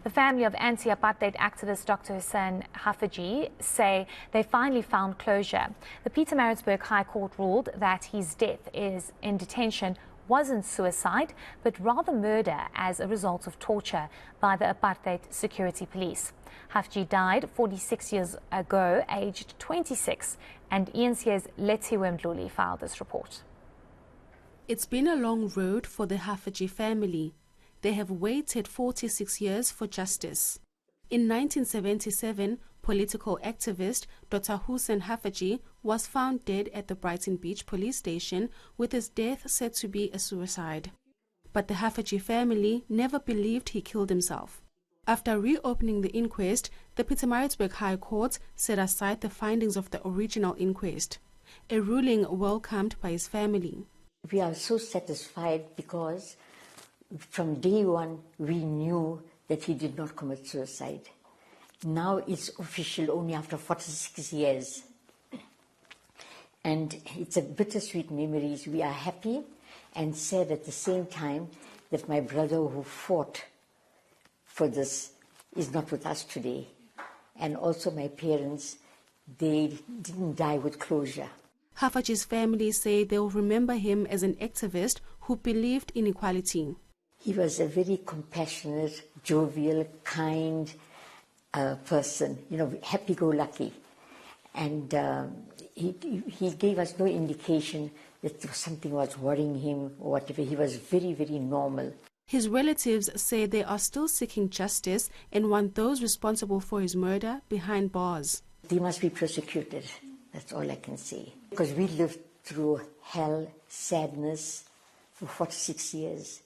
The family of anti-apartheid activist Dr. Hoosen Haffajee say they finally found closure. The Pietermaritzburg High Court ruled that his death in detention wasn't suicide, but rather murder as a result of torture by the apartheid security police. Haffajee died 46 years ago, aged 26, and eNCA's Lethiwe Mdluli filed this report. It's been a long road for the Haffajee family. They have waited 46 years for justice. In 1977, political activist Dr. Hoosen Haffajee was found dead at the Brighton Beach police station, with his death said to be a suicide. But the Haffajee family never believed he killed himself. After reopening the inquest, the Pietermaritzburg High Court set aside the findings of the original inquest, a ruling welcomed by his family. We are so satisfied because from day one we knew that he did not commit suicide. Now it's official only after 46 years. And it's a bittersweet memory. We are happy and sad at the same time that my brother who fought for this is not with us today. And also my parents, they didn't die with closure. Haffajee's family say they'll remember him as an activist who believed in equality. He was a very compassionate, jovial, kind person, happy-go-lucky. And he gave us no indication that something was worrying him or whatever. He was very, very normal. His relatives say they are still seeking justice and want those responsible for his murder behind bars. They must be prosecuted. That's all I can say. Because we lived through hell, sadness for 46 years.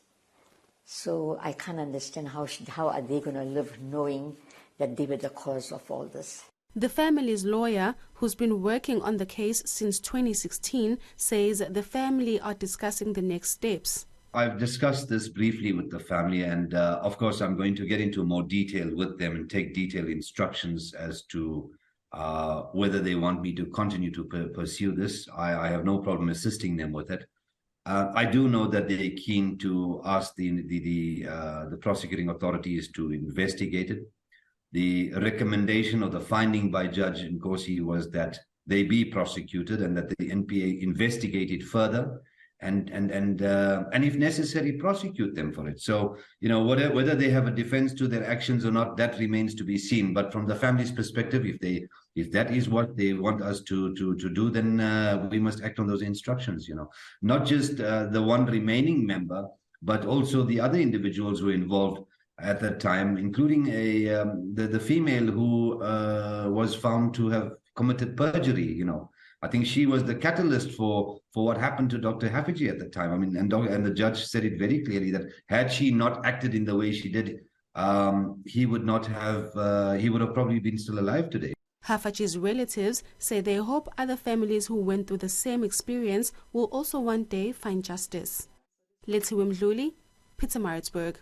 So I can't understand how are they going to live knowing that they were the cause of all this. The family's lawyer, who's been working on the case since 2016, says the family are discussing the next steps. I've discussed this briefly with the family, and of course I'm going to get into more detail with them and take detailed instructions as to whether they want me to continue to pursue this. I have no problem assisting them with it. I do know that they're keen to ask the prosecuting authorities to investigate it. The recommendation or the finding by Judge Nkosi was that they be prosecuted and that the NPA investigate it further and if necessary prosecute them for it. So whether they have a defense to their actions or not, that remains to be seen. But from the family's perspective, if that is what they want us to do, then we must act on those instructions. Not just the one remaining member, but also the other individuals who were involved at that time, including the female who was found to have committed perjury. I think she was the catalyst for what happened to Dr. Haffajee at the time. I mean, and the judge said it very clearly that had she not acted in the way she did, he would have probably been still alive today. Haffajee's relatives say they hope other families who went through the same experience will also one day find justice. Lethiwe Mdluli, Pietermaritzburg.